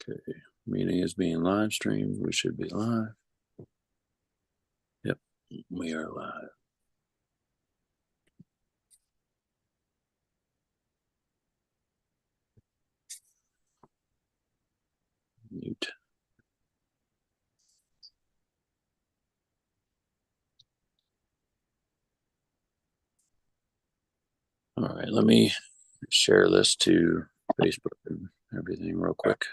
Okay, meeting is being live streamed. We should be live. Yep, we are live. Mute. All right, let me share this to Facebook and everything real quick.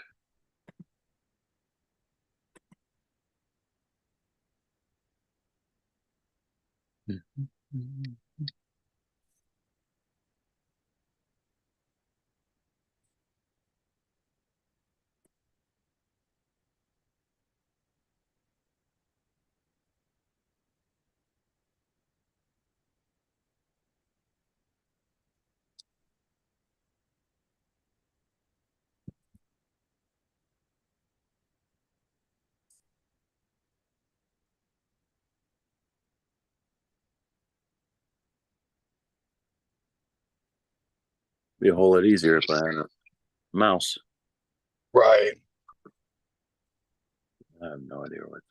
Be a whole lot easier if I had a mouse. Right. I have no idea what.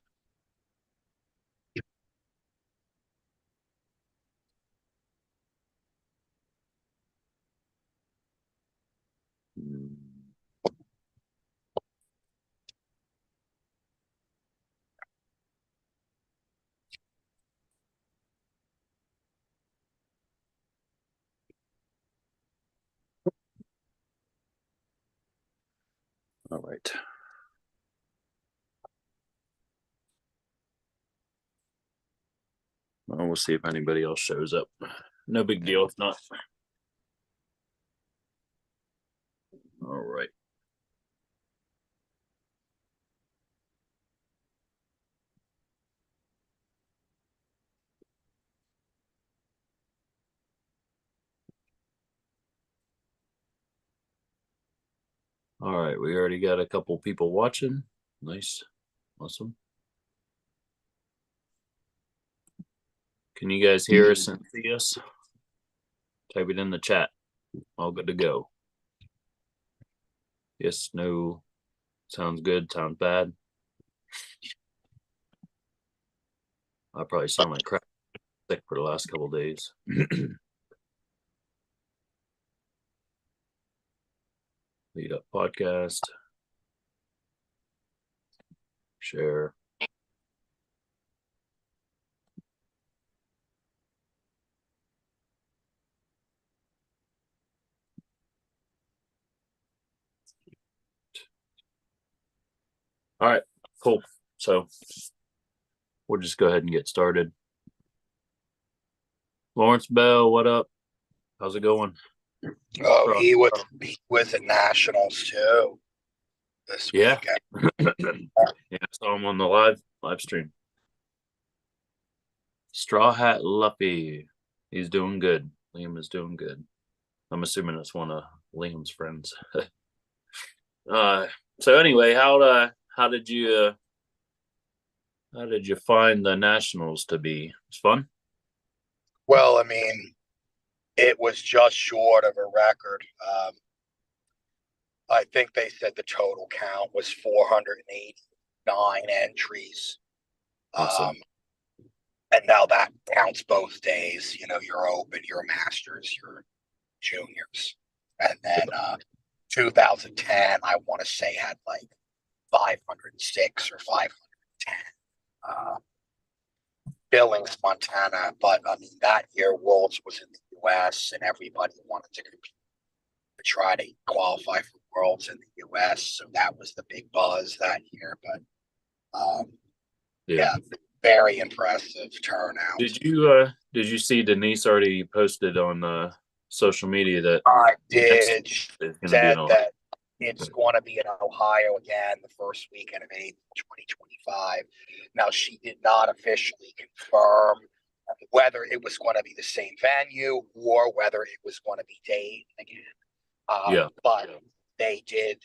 All right. Well, we'll see if anybody else shows up. No big deal if not. All right. All right, we already got a couple people watching. Nice. Awesome. Can you guys hear us and see us? Type it in the chat. All good to go. Yes, no. Sounds good. Sounds bad. I probably sound like crap sick for the last couple days. Lead up podcast. Share. All right, cool. So we'll just go ahead and get started. Lawrence Bell, what up? How's it going? Oh, he was at Nationals too this weekend. Yeah, I saw him on the live stream. Straw Hat Luffy. He's doing good. Liam is doing good. I'm assuming it's one of Liam's friends. So anyway, how did you find the Nationals to be? It's fun. Well, I mean, it was just short of a record. I think they said the total count was 489 entries. Awesome. And now that counts both days. You know, your Open, your Masters, your Juniors. And then 2010, I want to say, had like 506 or 510. Billings, Montana, but I mean that year Wolves was in the U.S. and everybody wanted to compete to try to qualify for Worlds in the U.S. So that was the big buzz that year. But yeah, very impressive turnout. Did you see Denise already posted on social media that I did. Said that it's going to be in Ohio again the first weekend of April 2025. Now, she did not officially confirm whether it was going to be the same venue or whether it was going to be Dayton again. But they did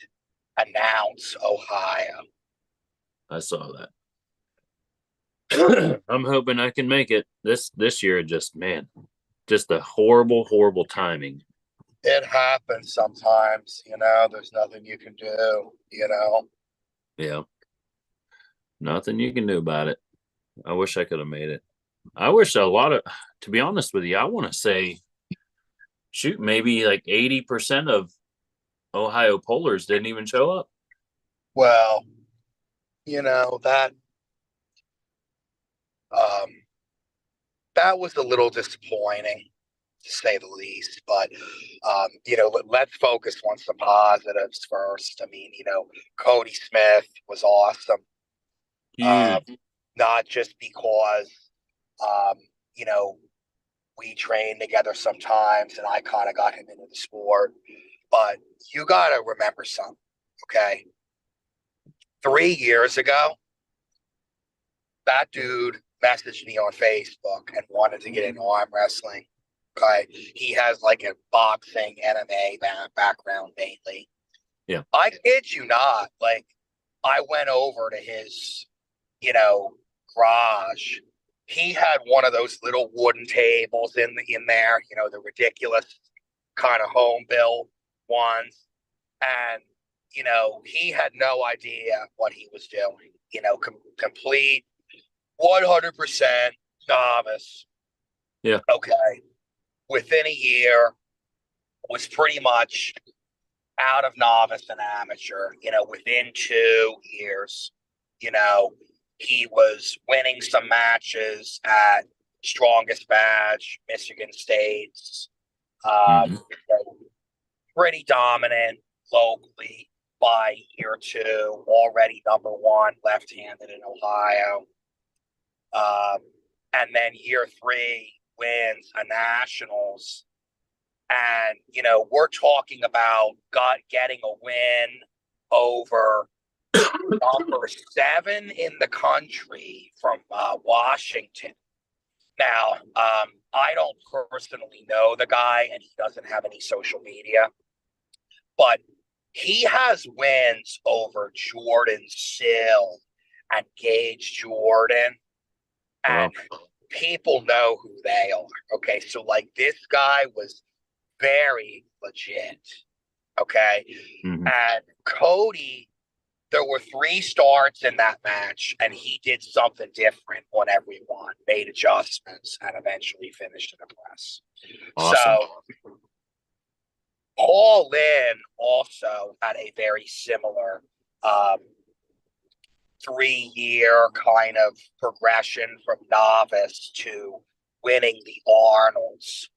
announce Ohio. I saw that. I'm hoping I can make it this year. Just the horrible timing. It happens sometimes, there's nothing you can do. Yeah. Nothing you can do about it. I wish I could have made it. I wish to be honest with you, I want to say, shoot, maybe like 80% of Ohio pollers didn't even show up. Well, that um that was a little disappointing to say the least. But let's focus on some positives first. I mean, Cody Smith was awesome. Huge. Not just because um, you know, we trained together sometimes and I kind of got him into the sport. But you gotta remember something, okay? 3 years ago, that dude messaged me on Facebook and wanted to get into arm wrestling. Okay. He has like a boxing MMA background mainly. Yeah. I kid you not. Like, I went over to his, garage. He had one of those little wooden tables in there, the ridiculous kind of home built ones. And, he had no idea what he was doing, complete 100% novice. Yeah. Okay. Within a year, was pretty much out of novice and amateur. Within 2 years, you know, he was winning some matches at Strongest Badge, Michigan State's. Mm-hmm. Pretty dominant locally by year 2, already #1 left-handed in Ohio. And then year 3 wins a nationals. And, we're talking about getting a win over #7 in the country from Washington. Now, I don't personally know the guy, and he doesn't have any social media, but he has wins over Jordan Sill and Gage Jordan. And people know who they are. Okay. So, like, this guy was very legit. Okay. Mm-hmm. And Cody, there were 3 starts in that match, and he did something different on every one, made adjustments, and eventually finished in a press. Awesome. So, Paul Lynn also had a very similar 3-year kind of progression from novice to winning the Arnolds.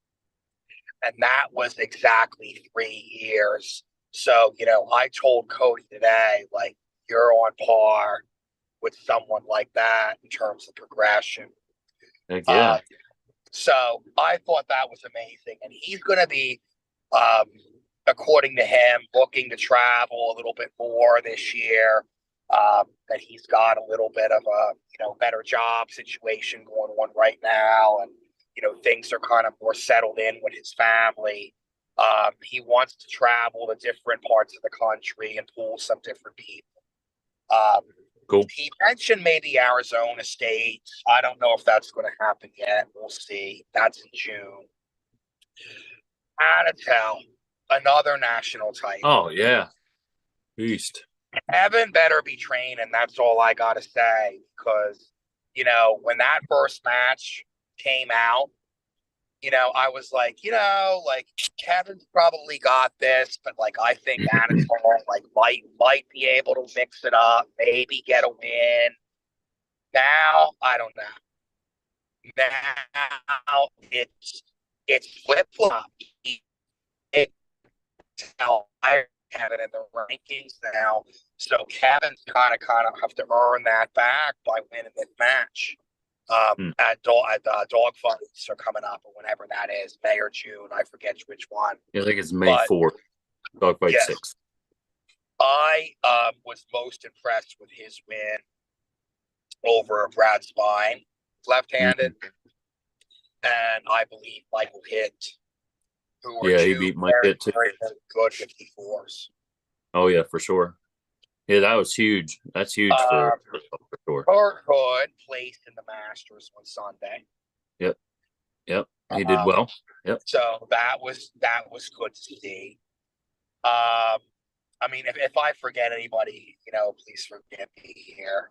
And that was exactly 3 years. So, I told Cody today, like, you're on par with someone like that in terms of progression. Heck yeah. So I thought that was amazing. And he's going to be, according to him, looking to travel a little bit more this year. That he's got a little bit of a, better job situation going on right now. And, things are kind of more settled in with his family. He wants to travel to different parts of the country and pull some different people. Cool. He mentioned maybe Arizona State. I don't know if that's going to happen yet. We'll see. That's in June. Anatel, another national title. Oh, yeah. Beast. Evan better be training. That's all I got to say. Because, when that first match came out, I was like, Kevin's probably got this, but like, I think Anatel might be able to mix it up, maybe get a win. Now, I don't know. Now it's flip flop. I have it in the rankings now, so Kevin's kind of have to earn that back by winning this match. At dog fights are coming up, or whenever that is, May or June, I forget which one. I think it's May 4th. Dog fight 6. I was most impressed with his win over Brad Spine, left-handed, and I believe Michael Hitt, who were he beat Mike Hitt too. Very good 54s. Oh yeah, for sure. Yeah, that was huge. That's huge for sure. Kurt Hood placed in the Masters on Sunday. Yep. Yep. He did Um, well. Yep. so that was good to see. Um, I mean, if I forget anybody, please forgive me here.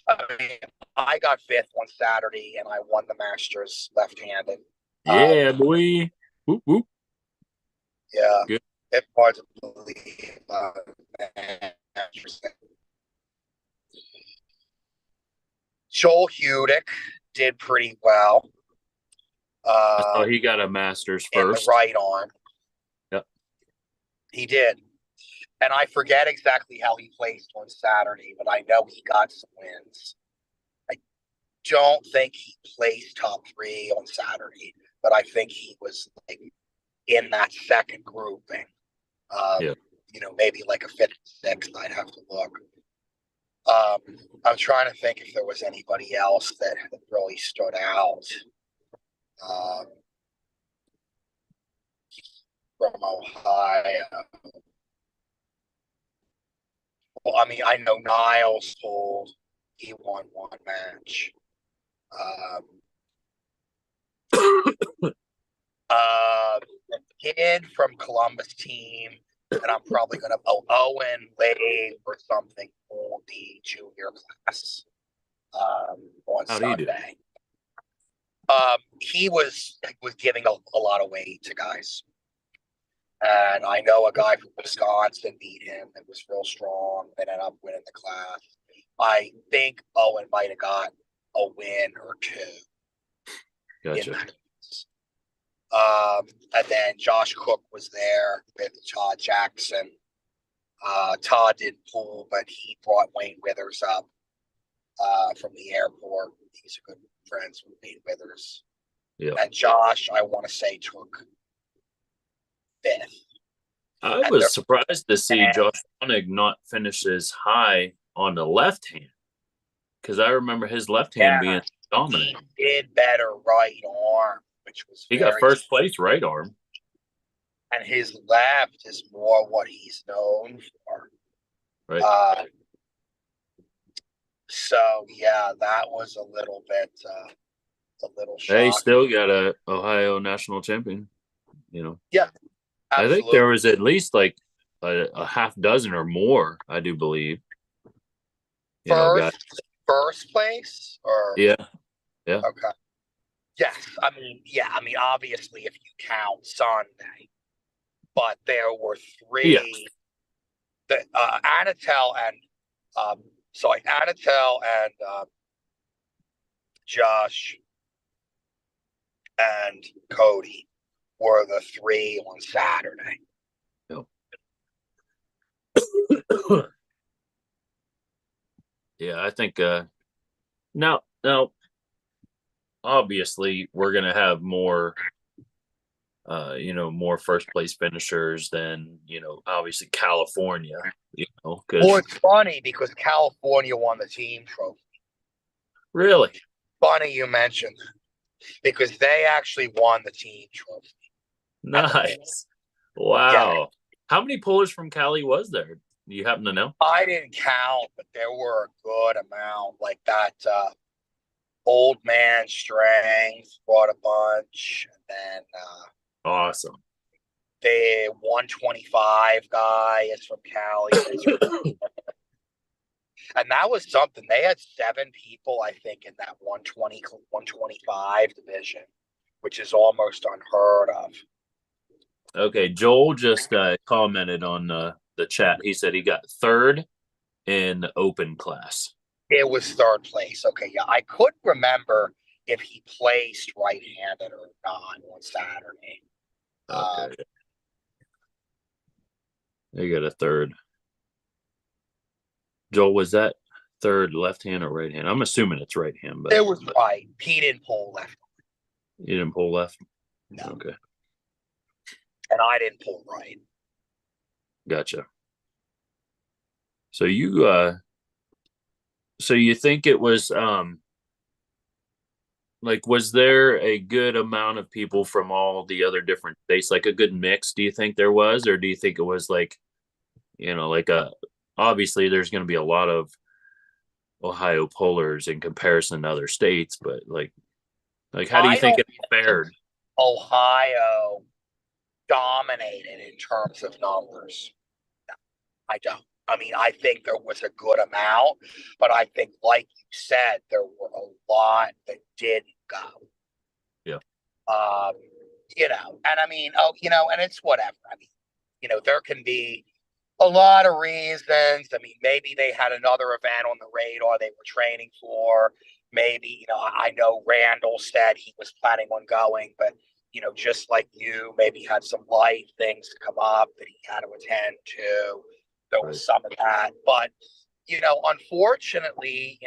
I mean, I got fifth on Saturday, and I won the Masters left-handed. Yeah, boy. Whoop, whoop. Yeah, Good. it's hard to believe. Masters. Joel Hudick did pretty well I saw he got a Masters in the first. right arm. Yep. He did. And I forget exactly how he placed on Saturday, but I know he got some wins. I don't think he placed top three on Saturday, but I think he was like in that second grouping. Yeah. Maybe like a fifth, sixth. I'd have to look. I'm trying to think if there was anybody else that really stood out from Ohio. Well, I mean, I know Niles told he won one match. The kid from Columbus team, and I'm probably going to Owen Lay or something for the junior class on How'd he do? Sunday. He was giving a lot of weight to guys. And I know a guy from Wisconsin beat him that was real strong that ended up winning the class. I think Owen might have got a win or two. Gotcha. And then Josh Cook was there with Todd Jackson. Todd didn't pull, but he brought Wayne Withers up from the airport. He's a good friend with Wayne Withers. Yeah. And Josh, I want to say, took fifth. I was surprised to see Josh Honig not finish as high on the left hand, because I remember his left hand being dominant. He did better right arm, which was he got first place right arm, and his left is more what he's known for. Right. So yeah, that was a little bit shocking. They still got a Ohio national champion. Yeah, absolutely. I think there was at least like a half dozen or more, I do believe. First place, or yeah. Okay. Yes, I mean, obviously, if you count Sunday, but there were three. Yeah. The Anatel and Josh and Cody were the three on Saturday. Yeah, I think now obviously we're gonna have more more first place finishers than obviously California. Well, it's funny because California won the team trophy. Really? Funny you mentioned that, because they actually won the team trophy. Nice. Wow. Yeah. How many pullers from Cali was there? Do you happen to know? I didn't count, but there were a good amount. Like that old man Strength brought a bunch, and then awesome. The 125 guy is from Cali. And that was something. They had 7 people, I think, in that 125 division, which is almost unheard of. Okay, Joel just commented on the chat. He said he got third in open class. It was third place. Okay, yeah. I couldn't remember if he placed right-handed or not on Saturday. Okay. They got a third. Joel, was that third left hand or right hand? I'm assuming it's right hand. But it was right. He didn't pull left. You didn't pull left? No. Okay. And I didn't pull right. Gotcha. So you think it was like, was there a good amount of people from all the other different states, like a good mix? Do you think there was, or do you think it was like, obviously there's going to be a lot of Ohio pullers in comparison to other states, but like, Like, how do you I think don't it think fared? Ohio dominated in terms of numbers. I don't. I mean, I think there was a good amount, but I think, like you said, there were a lot that didn't go. Yeah. Um, and I mean, and it's whatever. I mean, there can be a lot of reasons. I mean, maybe they had another event on the radar they were training for. Maybe, I know Randall said he was planning on going, but, just like you, maybe had some life things come up that he had to attend to. There Right. was some of that. But, unfortunately,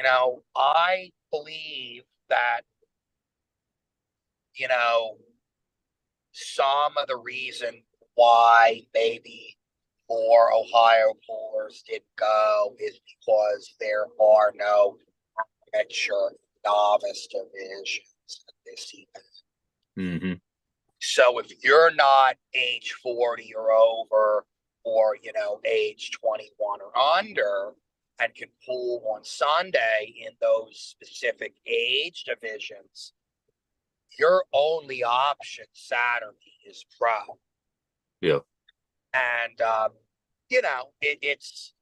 I believe that, you know, some of the reason why maybe more Ohio poolers didn't go is because there are no amateur novice divisions this season. Mm-hmm. So if you're not age 40 or over, or age 21 or under, and can pool on Sunday in those specific age divisions, your only option Saturday is pro. Yeah. And it's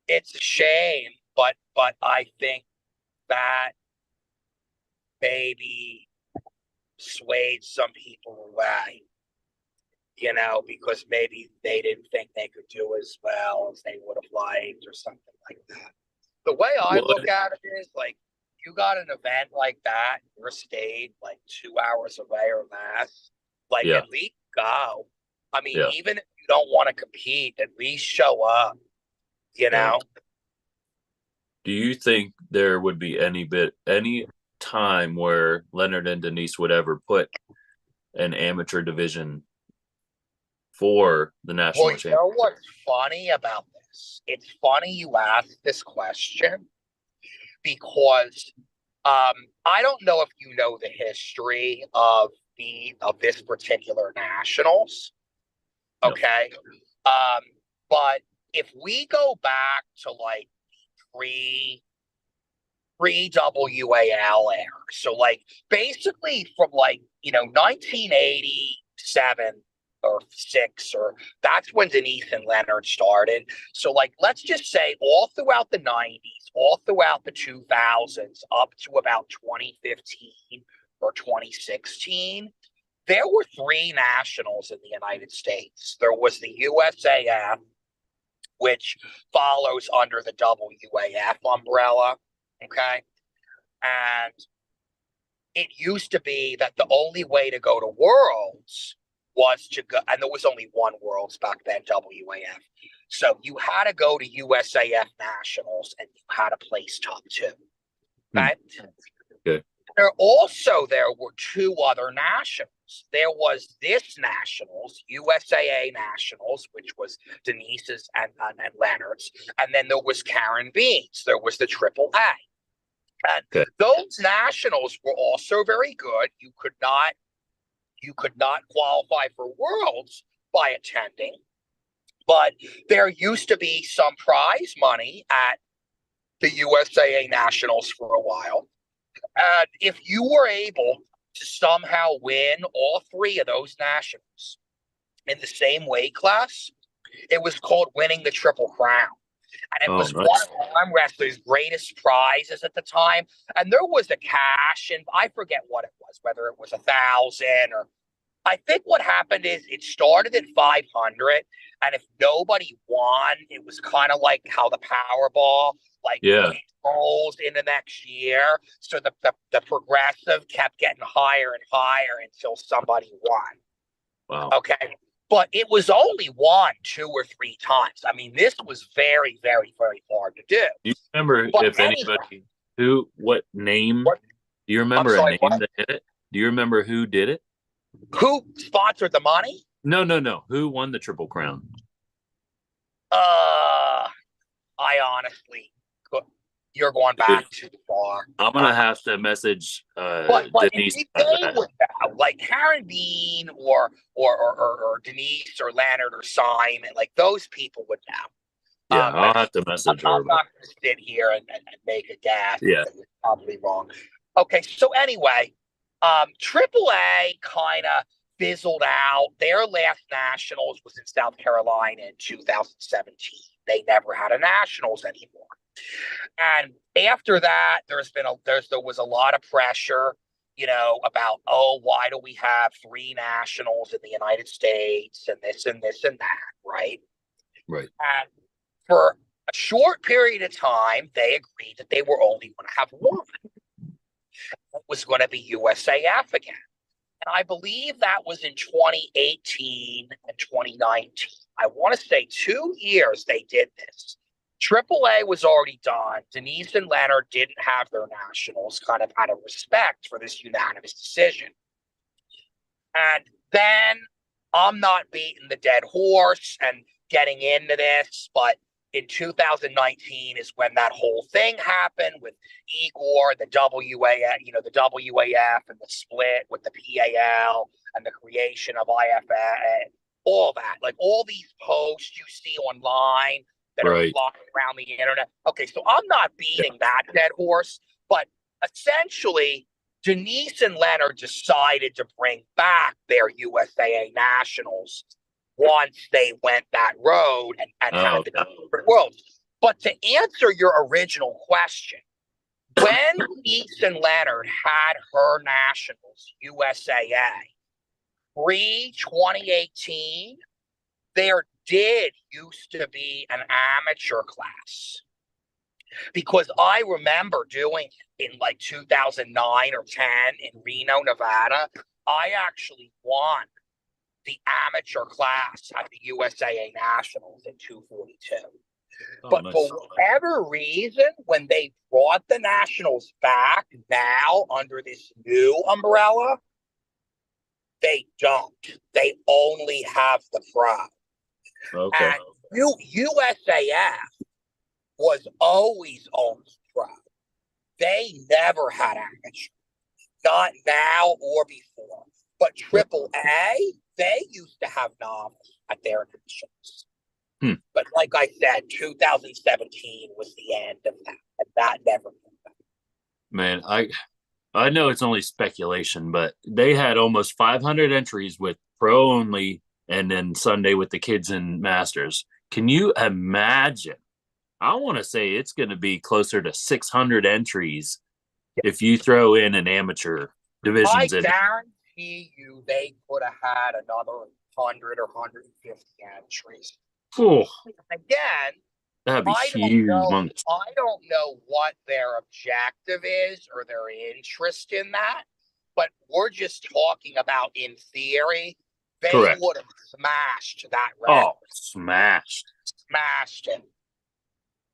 a shame, but I think that maybe swayed some people away, because maybe they didn't think they could do as well as they would have liked or something like that. The way I Well, look at it is like, you got an event like that in your state, like 2 hours away or less, like yeah. at least go. I mean, Yeah. even if you don't want to compete, at least show up, you Yeah. know? Do you think there would be any time where Leonard and Denise would ever put an amateur division for the Well, national you know championship? what's funny about this? It's funny you asked this question because I don't know if you know the history of this particular nationals. No. Okay. But if we go back to like pre WAL era, so like basically from like 1987 or six, or that's when Denise and Leonard started. So like let's just say all throughout the 90s, all throughout the 2000s, up to about 2015 or 2016, there were three nationals in the United States. There was the USAF, which follows under the WAF umbrella. Okay. And it used to be that the only way to go to Worlds was to go, and there was only one Worlds back then, WAF. So you had to go to USAF Nationals and you had to place top two. Okay. Okay. There were two other nationals. There was this nationals, USAA Nationals, which was Denise's and Leonard's, and then there was Karen Bean's. There was the Triple A. And Okay. those nationals were also very good. You could not qualify for Worlds by attending, but there used to be some prize money at the USAA Nationals for a while. And if you were able to somehow win all three of those nationals in the same weight class, it was called winning the Triple Crown. And it Oh, was one nice. of arm wrestlers' greatest prizes at the time. And there was a cash, and I forget what it was, whether it was 1,000 or I think what happened is it started at 500, and if nobody won, it was kind of like how the Powerball like Yeah. rolls in the next year. So the progressive kept getting higher and higher until somebody won. Wow. Okay. But it was only won 2 or 3 times. I mean, this was very, very, very hard to do. Do you remember But if anyway, anybody what name? what, Do you I'm remember a sorry, name what? that did it? Do you remember who did it? Who sponsored the money? No, no, no. Who won the Triple Crown? I honestly, you're going Dude, back too far. I'm gonna have to message But if Denise they about that. would know, like Karen Bean or Denise or Leonard or Simon, like those people would know. Yeah, I'll I mean, have to message her I'm about not going to sit here and make a guess it. Yeah. because it's probably wrong. Okay, so anyway, AAA kind of fizzled out. Their last nationals was in South Carolina in 2017. They never had a nationals anymore. And after that, there was a lot of pressure, about, oh, why do we have 3 nationals in the United States and this and this and that, right? Right. And for a short period of time, they agreed that they were only going to have one. It was going to be USAF again. And I believe that was in 2018 and 2019. I want to say 2 years they did this. AAA was already done. Denise and Leonard didn't have their nationals, kind of out of respect for this unanimous decision. And then I'm not beating the dead horse and getting into this, but in 2019 is when that whole thing happened with Igor, the WAF, the WAF and the split with the PAL and the creation of IFA, all that, like all these posts you see online that are flying around the internet. Okay, so I'm not beating that dead horse, but essentially Denise and Leonard decided to bring back their USAA nationals once they went that road and had the different worlds. But to answer your original question, when Denise and Leonard had her nationals, USAA, pre-2018, there used to be an amateur class. Because I remember doing it in like 2009 or 10 in Reno, Nevada. I actually won the amateur class at the USAA Nationals in 242. But nice. For whatever reason, when they brought the Nationals back now under this new umbrella, they don't. They only have the pro. Okay. And USAF was always only pro. They never had amateur. Not now or before. But AAA, they used to have novice at their nationals. But like I said, 2017 was the end of that. And that never came back. Man, I know it's only speculation, but they had almost 500 entries with pro only and then Sunday with the kids and masters. Can you imagine? I want to say it's going to be closer to 600 entries if you throw in an amateur divisions. I guarantee you they could have had another 100 or 150 entries. Oh, again, that'd be huge. I don't know what their objective is or their interest in that, but we're just talking about in theory. They would have smashed that record. Oh, smashed it.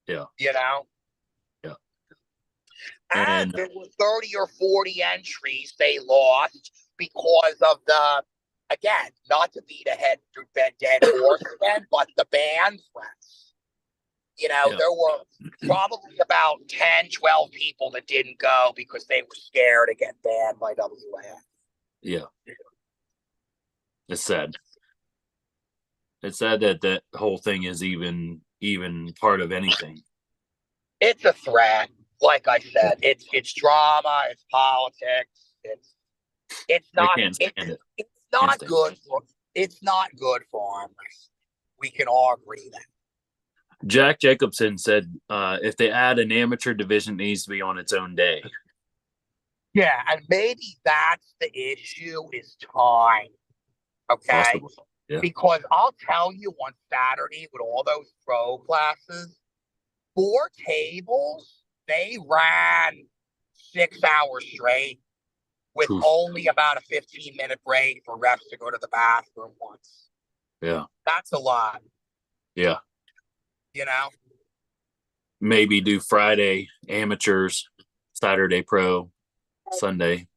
Yeah. Yeah. And there were 30 or 40 entries they lost because of the, again, not to beat a dead horse again, but the ban threats. There were probably about 10, 12 people that didn't go because they were scared to get banned by WAF. Yeah. It's sad. It's sad that that whole thing is even part of anything. It's a threat. Like I said, it's drama, it's politics, it's not good for arm wrestling. We can all agree that. Jack Jacobson said if they add an amateur division, it needs to be on its own day. Yeah, and maybe that's the issue is time. Okay. Yeah. Because I'll tell you on Saturday with all those pro classes, 4 tables, they ran 6 hours straight with only about a 15-minute break for refs to go to the bathroom once. Yeah. That's a lot. Yeah. Maybe do Friday amateurs, Saturday pro, Sunday.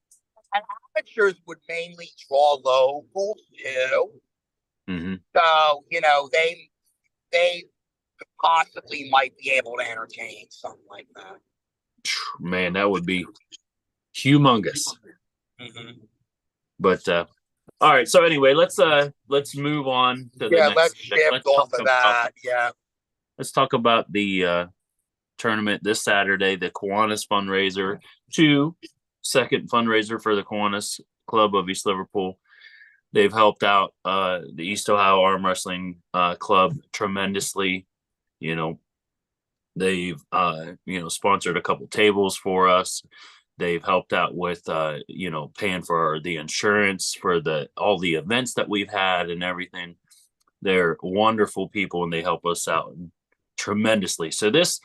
And amateurs would mainly draw locals too. Mm-hmm. So, they possibly might be able to entertain something like that. Man, that would be humongous. Mm-hmm. But all right. So anyway, let's move on to the next. Let's shift off of that. Let's talk about the tournament this Saturday, the Kiwanis fundraiser to second fundraiser for the Kiwanis Club of East Liverpool. They've helped out the East Ohio Arm Wrestling Club tremendously. You know, they've sponsored a couple tables for us. They've helped out with paying for the insurance for all the events that we've had and everything. They're wonderful people and they help us out tremendously. So this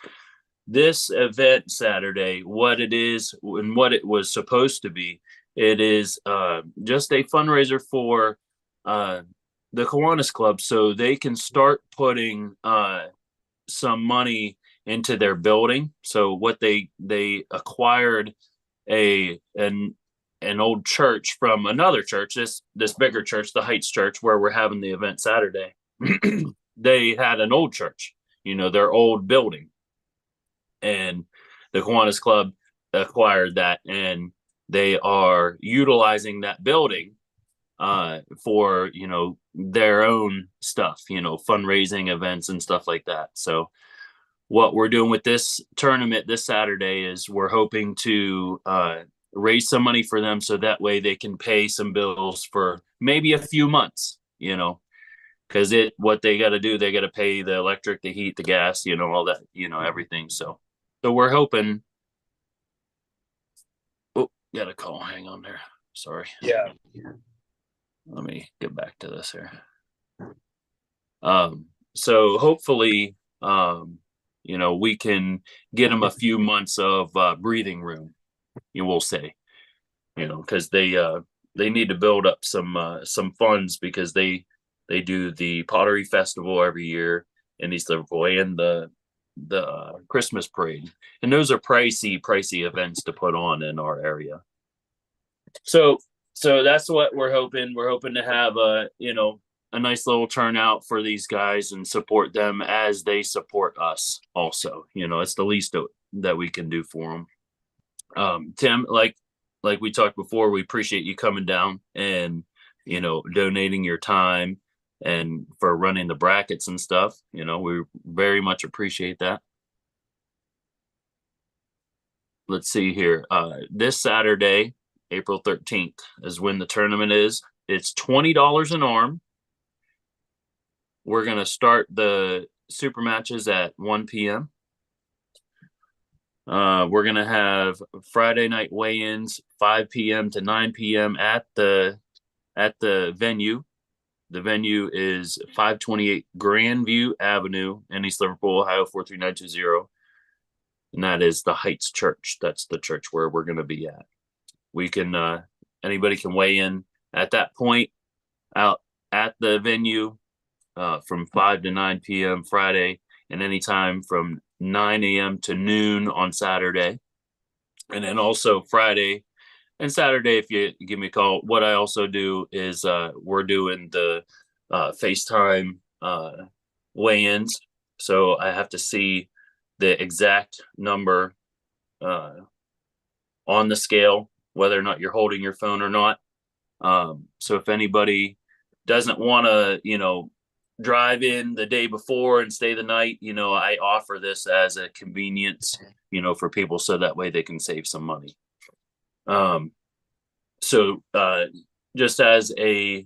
event Saturday, what it is and what it was supposed to be, it is just a fundraiser for the Kiwanis Club so they can start putting some money into their building. So what they acquired an old church from another church, this bigger church, the Heights Church, where we're having the event Saturday. They had an old church, their old building, and the Kiwanis Club acquired that, and they are utilizing that building for their own stuff, fundraising events and stuff like that. So what we're doing with this tournament this Saturday is we're hoping to raise some money for them so that way they can pay some bills for maybe a few months, because what they got to do, they got to pay the electric, the heat, the gas, all that, everything. So we're hoping. Oh, got a call. Hang on there. Sorry. Yeah. Let me get back to this here. So hopefully, we can get them a few months of breathing room, you will say, because they need to build up some funds because they do the Pottery Festival every year in East Liverpool and the Christmas parade, and those are pricey events to put on in our area. So that's what we're hoping. We're hoping to have a nice little turnout for these guys and support them as they support us also. It's the least that we can do for them. Tim, like we talked before, we appreciate you coming down and donating your time and for running the brackets and stuff. We very much appreciate that. Let's see here. This Saturday, April 13th is when the tournament is. It's $20 an arm. We're going to start the super matches at 1 p.m. We're going to have Friday night weigh-ins 5 p.m. to 9 p.m. at the venue. The venue is 528 Grandview Avenue in East Liverpool, Ohio 43920. And that is the Heights Church. That's the church where we're going to be at. We can anybody can weigh in at that point out at the venue from 5 to 9 p.m. Friday, and anytime from 9 a.m. to noon on Saturday. And then also Friday and Saturday, if you give me a call. What I also do is we're doing the FaceTime weigh-ins. So I have to see the exact number on the scale, whether or not you're holding your phone or not. So if anybody doesn't want to, drive in the day before and stay the night, I offer this as a convenience, for people so that way they can save some money. So just as a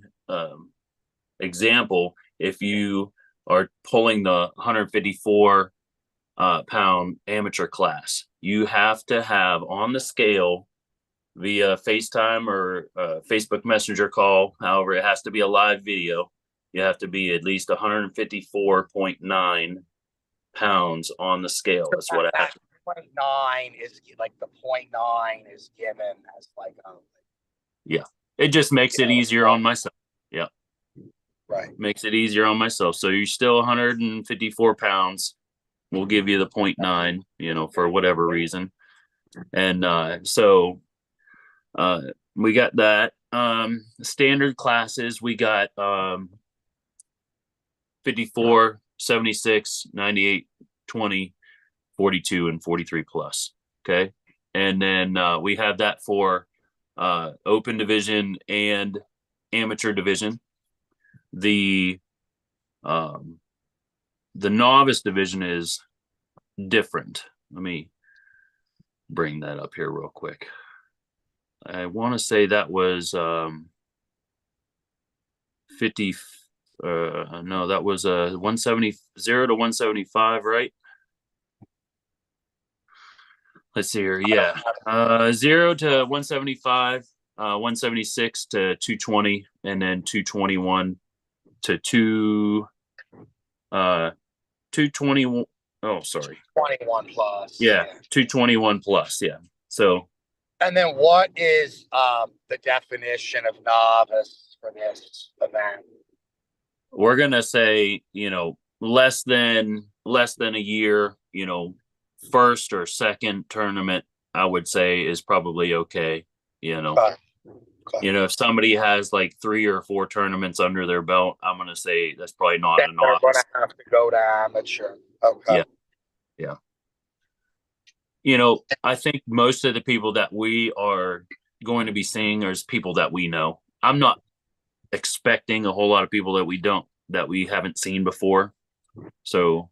example, if you are pulling the 154 pound amateur class, you have to have on the scale via FaceTime or Facebook Messenger call. However, it has to be a live video. You have to be at least 154.9 pounds on the scale. That's what I have. 0.9 is like the 0.9 is given as like yeah. It just makes it easier on myself. Yeah. Right. Makes it easier on myself. So you're still 154 pounds. We'll give you the 0.9, for whatever reason. And so we got that. Standard classes, we got 54, 76, 98, 20, 42, and 43 plus. Okay. And then we have that for open division and amateur division. The novice division is different. Let me bring that up here real quick. I want to say that was 50. No, that was 170, 0 to 175, right? Let's see here. Yeah. 0 to 175, 176 to 220, and then 221 to 220. Oh, sorry. 21 plus. Yeah. 221 plus. Yeah. So And then what is the definition of novice for this event? we're gonna say, less than a year, first or second tournament, I would say is probably okay. You know, Okay. Okay. if somebody has like 3 or 4 tournaments under their belt, I'm gonna say that's probably not Then a they're going novice. to have to go to amateur. Okay. Yeah, yeah. I think most of the people that we are going to be seeing are people that we know. I'm not expecting a whole lot of people that we haven't seen before. So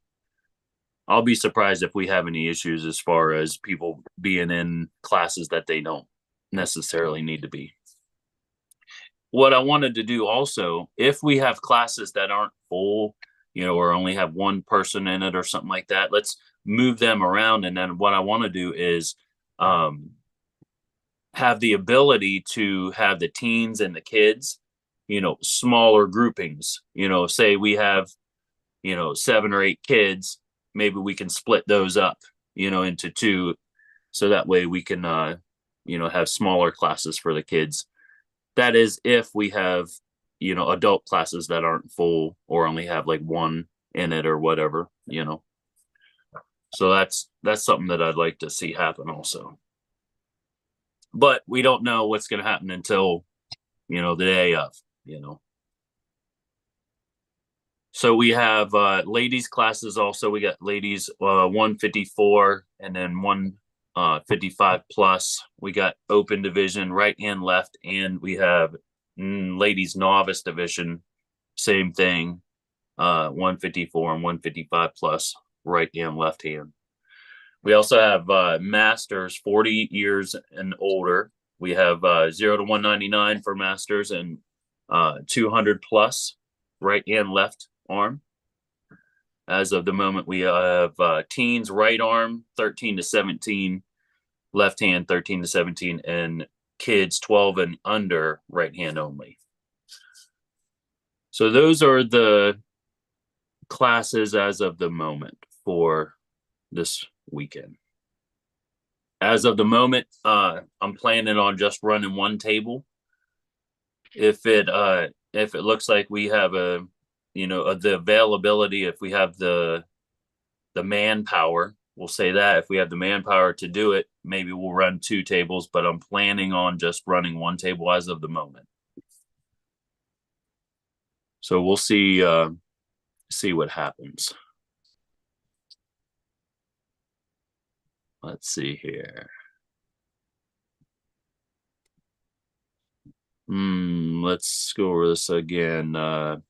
I'll be surprised if we have any issues as far as people being in classes that they don't necessarily need to be. What I wanted to do also, if we have classes that aren't full, or only have one person in it or something like that, let's move them around. And then what I want to do is have the ability to have the teens and the kids, smaller groupings. Say we have, 7 or 8 kids, maybe we can split those up, into 2, so that way we can, have smaller classes for the kids. That is if we have, adult classes that aren't full or only have like one in it or whatever. So that's something that I'd like to see happen also. But we don't know what's going to happen until, the day of, So we have ladies classes also. We got ladies 154 and then 155 plus. We got open division, right and left, and we have ladies novice division, same thing, 154 and 155 plus, right and left hand. We also have masters 40 years and older. We have 0 to 199 for masters and 200 plus, right and left arm. As of the moment, we have teens right arm 13 to 17, left hand 13 to 17, and kids 12 and under right hand only. So those are the classes as of the moment for this weekend. As of the moment, I'm planning on just running one table. If it looks like we have the availability, if we have the manpower, we'll say that if we have the manpower to do it, maybe we'll run 2 tables, but I'm planning on just running one table as of the moment. So we'll see what happens. Let's see here. Let's go over this again. The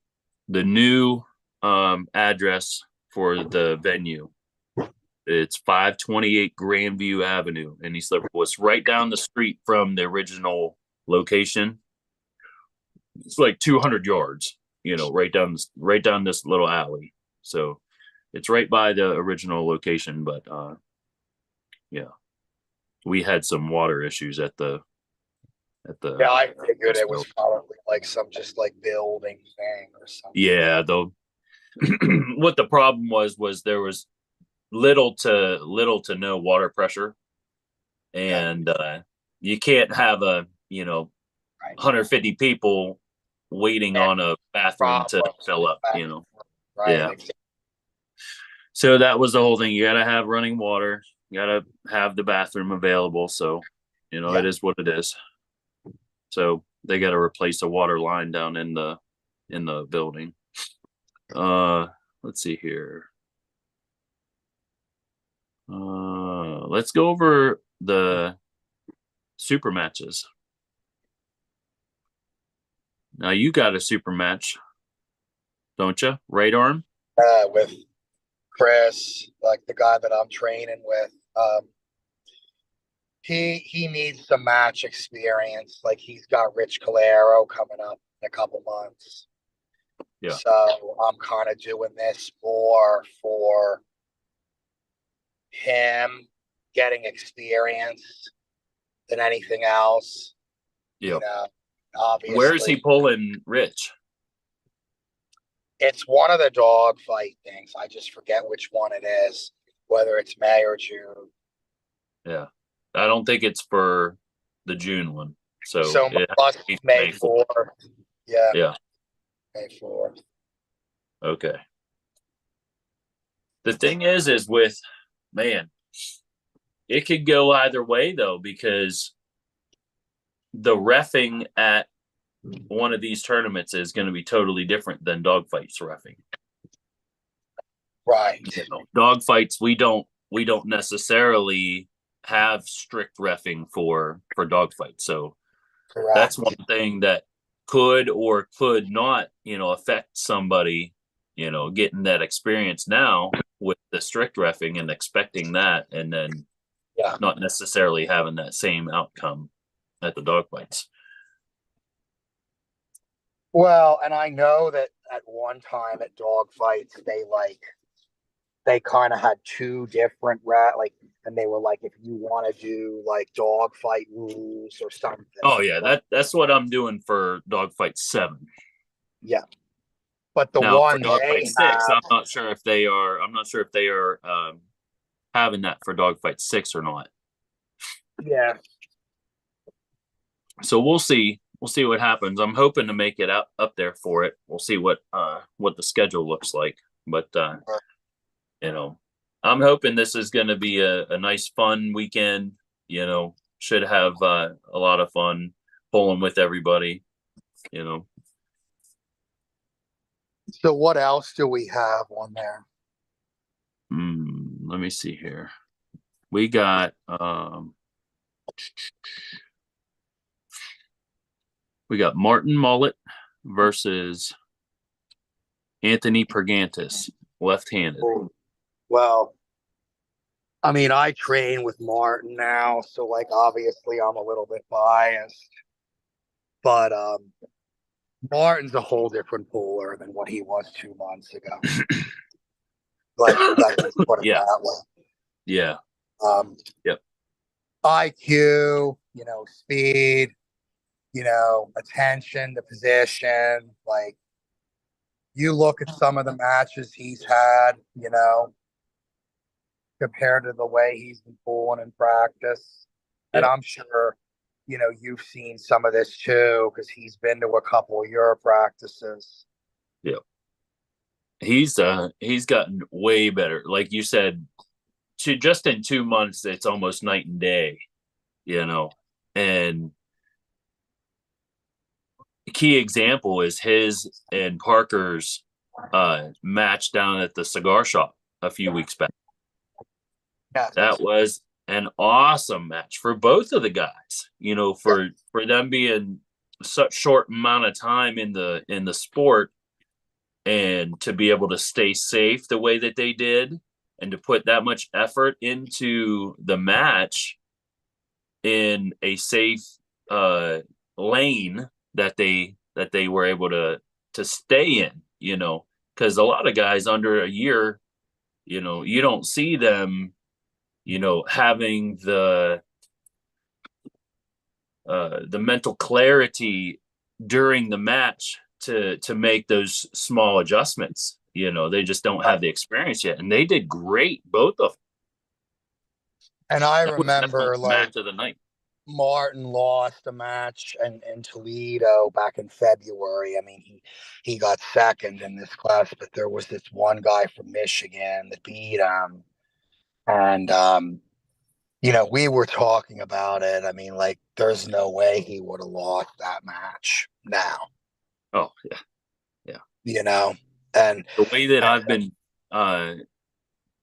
new address for the venue. It's 528 Grandview Avenue in East Liverpool. It's right down the street from the original location. It's like 200 yards, right down this little alley. So it's right by the original location, but yeah, we had some water issues at the Yeah, I figured it was probably like some just like building thing or something. Yeah, though. What the problem was there was little to no water pressure, and you can't have 150 people waiting on a bathroom to fill up. Right. Yeah. So that was the whole thing. You got to have running water. You got to have the bathroom available. So, it is what it is. So they got to replace a water line down in the building. Let's see here. Let's go over the super matches. Now you got a super match, don't you? Right arm? With Chris, like the guy that I'm training with. he needs some match experience. Like he's got Rich Calero coming up in a couple months. Yeah. So I'm kind of doing this more for him getting experience than anything else. Yeah. You know, Where is he obviously pulling Rich? it's one of the dog fight things. I just forget which one it is, whether it's May or June. Yeah. I don't think it's for the June one. So So it plus has to be May May 4th. 4th. Yeah, Yeah. May 4th. Okay. The thing is with, man, it could go either way though, because the reffing at one of these tournaments is going to be totally different than dogfights reffing. Right. You know, dogfights we don't necessarily have strict reffing for dogfights. So Correct. that's one thing that could or could not, affect somebody, getting that experience now with the strict reffing and expecting that, and then not necessarily having that same outcome at the dogfights. Well, and I know that at one time at dogfights, they kind of had two different and they were like, if you want to do like dogfight rules or something. Oh yeah, that's what I'm doing for dogfight 7. Yeah, but the Now one for dogfight 6, I'm not sure if they are. I'm not sure if they are having that for dogfight 6 or not. Yeah. So we'll see. We'll see what happens. I'm hoping to make it up there for it. We'll see what the schedule looks like. But I'm hoping this is going to be a nice, fun weekend. Should have a lot of fun pulling with everybody. So what else do we have on there? Let me see here. We got Martin Mullet versus Anthony Pergantis, left-handed. Well, I mean, I train with Martin now, so like obviously I'm a little bit biased, but Martin's a whole different puller than what he was 2 months ago. Let's put it that way. Yeah. Yep. IQ, speed, attention to position. Like you look at some of the matches he's had, compared to the way he's been pulling in practice. And I'm sure, you've seen some of this too, because he's been to a couple of your practices. Yeah. He's gotten way better. Like you said, just in 2 months, it's almost night and day, and key example is his and Parker's match down at the cigar shop a few weeks back. Yeah, that was an awesome match for both of the guys. For them being such short amount of time in the sport, and to be able to stay safe the way that they did, and to put that much effort into the match in a safe lane that they were able to stay in, because a lot of guys under a year, you don't see them, having the mental clarity during the match to make those small adjustments. They just don't have the experience yet, and they did great, both of them. And I remember match of the night. Martin lost a match in Toledo back in February. I mean, he got second in this class, but there was this one guy from Michigan that beat him. And, we were talking about it. I mean, like, there's no way he would have lost that match now. Oh, yeah. And the way that I've been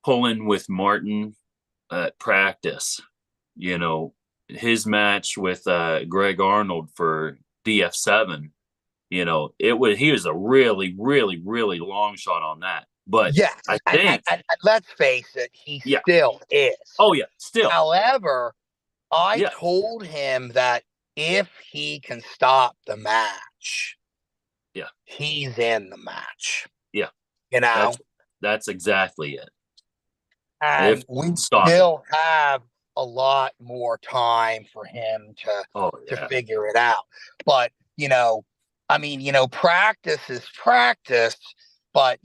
pulling with Martin at practice, his match with Greg Arnold for DF7, he was a really, really, really long shot on that. But yeah, I think, and let's face it, he still is. Oh yeah, still. However, I Yeah, told him that if he can stop the match, yeah, he's in the match, yeah. you know, That's exactly it. If and you we can stop it. still have a lot more time for him Oh to yeah, figure it out. But, I mean, practice is practice, but,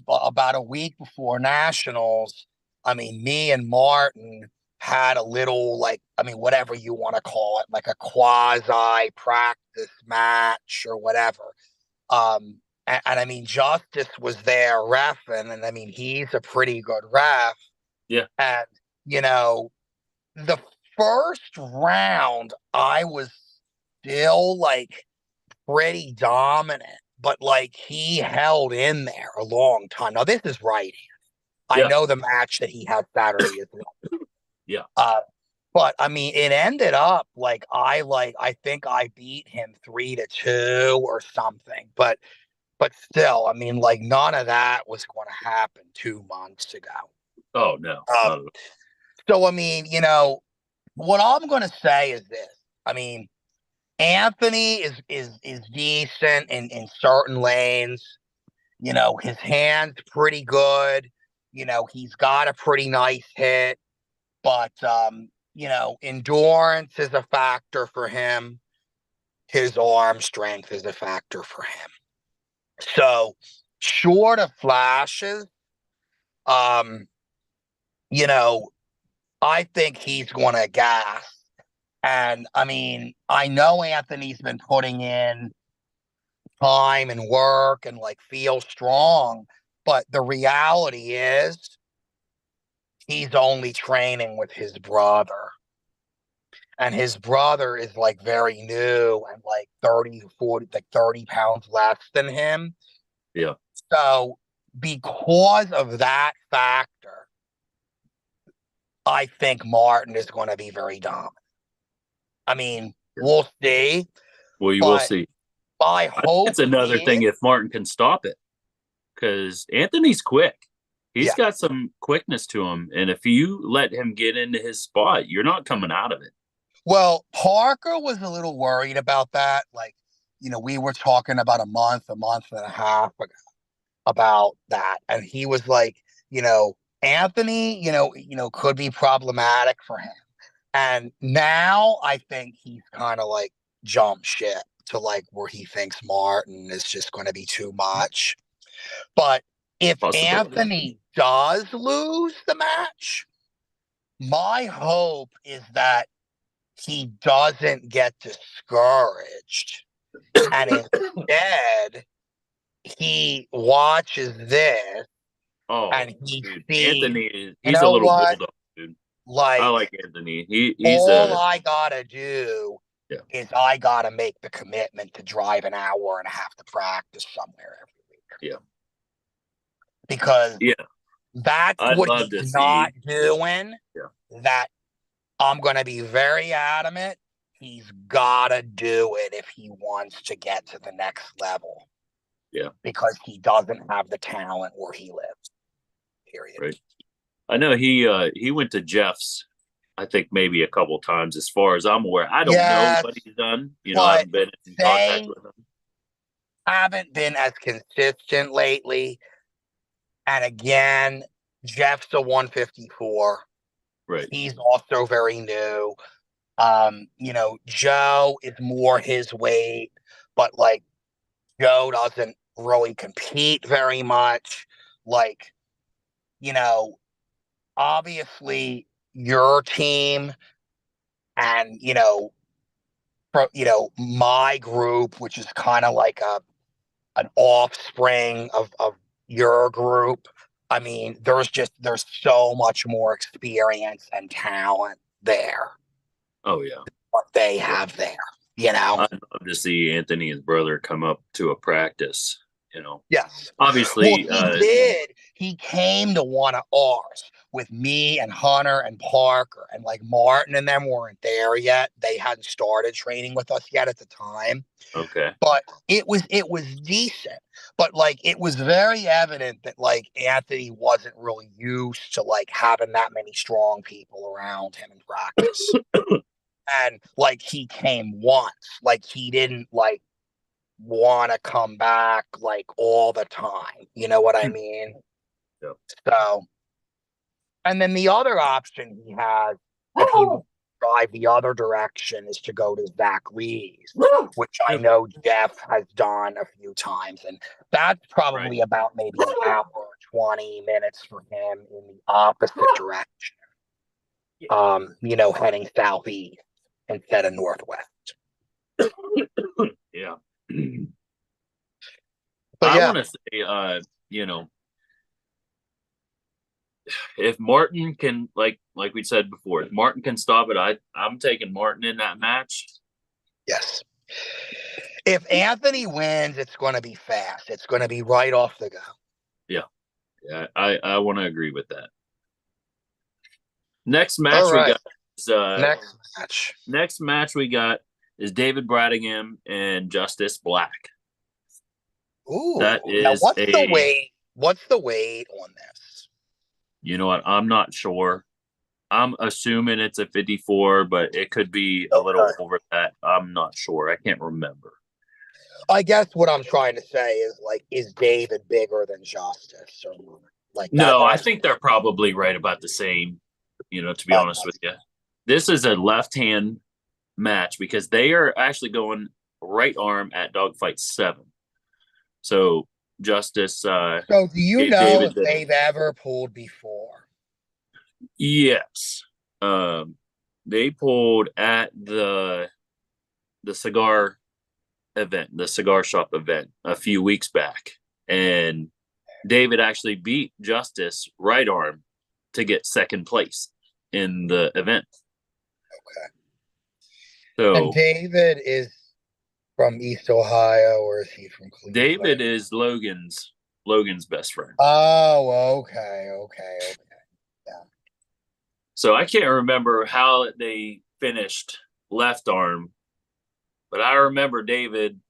about a week before nationals, I mean, me and Martin had a little, like, I mean, whatever you want to call it, like a quasi practice match or whatever. And I mean, Justice was there refing, and I mean, he's a pretty good ref. yeah. And, you know, the first round, I was still like pretty dominant, but like he held in there a long time. Now, this is right. I Yeah, know the match that he had Saturday as well. yeah. Uh, but I mean, it ended up I think I beat him 3-2 or something. But still, I mean, like none of that was going to happen 2 months ago. Oh no, Um, not at so I mean, what I'm going to say is this. I mean, Anthony is decent in certain lanes. His hand's pretty good. He's got a pretty nice hit, but endurance is a factor for him. His arm strength is a factor for him. So, short of flashes, um, you know, I think he's going to gas. And I mean, I know Anthony's been putting in time and work and like feel strong, but the reality is he's only training with his brother. And his brother is like very new and like 30 to 40, like 30 pounds less than him. yeah. So, because of that factor, I think Martin is going to be very dominant. I mean, Yeah. we'll see, Well, you will but see. my I think it's hope another is, thing if Martin can stop it, because Anthony's quick. He's yeah. got some quickness to him, and if you let him get into his spot, you're not coming out of it. Well, Parker was a little worried about that. Like, we were talking about a month and a half ago about that, and he was like, Anthony, could be problematic for him. And now I think he's kind of like jumped ship to like where he thinks Martin is just going to be too much. But if Possibility. Anthony does lose the match, my hope is that he doesn't get discouraged and instead he watches this Oh, and he dude, sees, Anthony, you he's a know little what? bulldog, dude. I Like, like Anthony. He's all a I gotta do yeah, is I gotta make the commitment to drive an hour and a half to practice somewhere every week yeah, because yeah. that's I'd what love he's to not see. doing. Yeah, That I'm gonna be very adamant. He's gotta do it if he wants to get to the next level yeah, because he doesn't have the talent where he lives. Period. right. I know he went to Jeff's. I think maybe a couple times, as far as I'm aware. I don't know Yes, what he's done. I but haven't been in contact they with him. haven't been as consistent lately. And again, Jeff's a 154. Right. He's also very new. Joe is more his weight, but like Joe doesn't really compete very much. Like, you know, obviously your team and my group, which is kind of like an offspring of your group. I mean, there's so much more experience and talent there Oh yeah. what they Yeah. have there, you know? I'd love to see Anthony and his brother come up to a practice. Yes. Well, Obviously, he did. He came to one of ours with me and Hunter and Parker, and like Martin and them weren't there yet. They hadn't started training with us yet at the time. okay. But it was decent. but like it was very evident that like Anthony wasn't really used to like having that many strong people around him in practice. And like he came once, like he didn't like want to come back like all the time. You know what I mean? Yep. So, and then the other option he has, if he drive the other direction, is to go to Zach Lee's, which I know Jeff has done a few times, and that's probably about maybe an hour or 20 minutes for him in the opposite direction. Heading southeast instead of northwest. Yeah. But I yeah, want to say, if Martin can, like we said before, if Martin can stop it, I'm taking Martin in that match. yes. If Anthony wins, it's going to be fast. It's going to be right off the go. Yeah, I want to agree with that. Next match All right. we got is next match we got is David Bradingham and Justice Black. Ooh, that now is what's the weight? What's the weight on this? You know what? I'm not sure. I'm assuming it's a 54, but it could be a little over that. I'm not sure. I can't remember. I guess what I'm trying to say is like, is David bigger than Justice? Or like that? No, I think they're probably right about the same, to be honest with you. This is a left-hand match because they are actually going right arm at Dogfight 7. So Justice. So do you know David if they've ever pulled before? Yes. They pulled at the cigar event, the cigar shop event a few weeks back. And David actually beat Justice right arm to get second place in the event. Okay. So and David is from East Ohio, or is he from Cleveland? David is Logan's best friend. Oh, okay. Yeah. So I can't remember how they finished left arm, but I remember David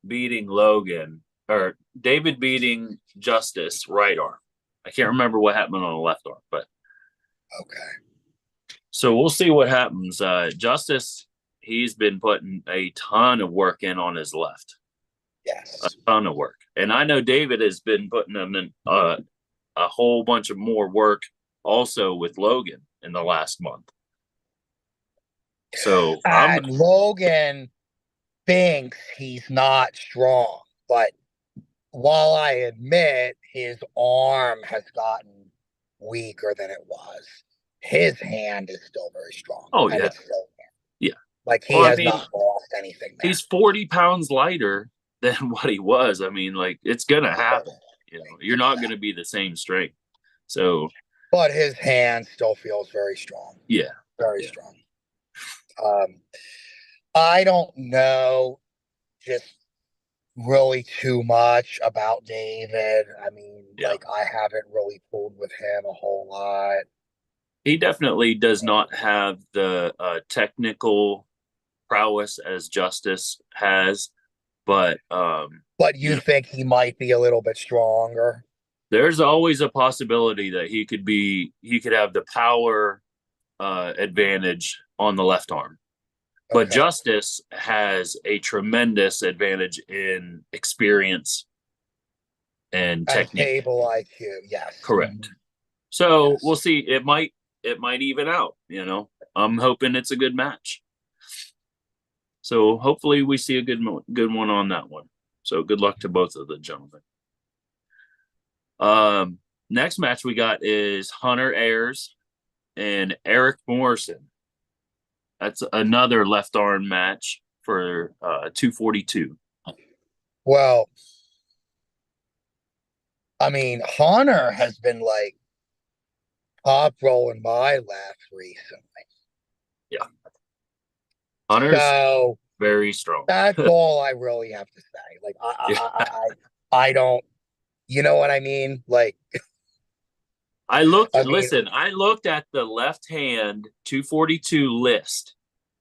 beating Justice right arm. I can't remember what happened on the left arm, but okay. So we'll see what happens. Justice, he's been putting a ton of work in on his left. Yes, a ton of work, and I know David has been putting them in a whole bunch of more work also with Logan in the last month. So Logan thinks he's not strong, but while I admit his arm has gotten weaker than it was, his hand is still very strong. Oh, yeah. Yeah. Like he has not lost anything there. He's 40 pounds lighter than what he was. I mean, like, it's going to happen. You're not going to be the same strength. So, but his hand still feels very strong. Yeah. Very strong. I don't know just really too much about David. I mean, like, I haven't really pulled with him a whole lot. He definitely does not have the technical prowess as Justice has, but you think he might be a little bit stronger? There's always a possibility that he could have the power advantage on the left arm. But Justice has a tremendous advantage in experience and technique. Table IQ, yes. Correct. So we'll see. It might even out, I'm hoping it's a good match. So hopefully we see a good one on that one. So good luck to both of the gentlemen. Next match we got is Hunter Ayers and Eric Morrison. That's another left arm match for 242. Well, I mean, Hunter has been like top rolling my left recently. Yeah. Hunter's very strong. That's all I really have to say. Like, I don't, you know what I mean? Like, I looked at the left hand 242 list,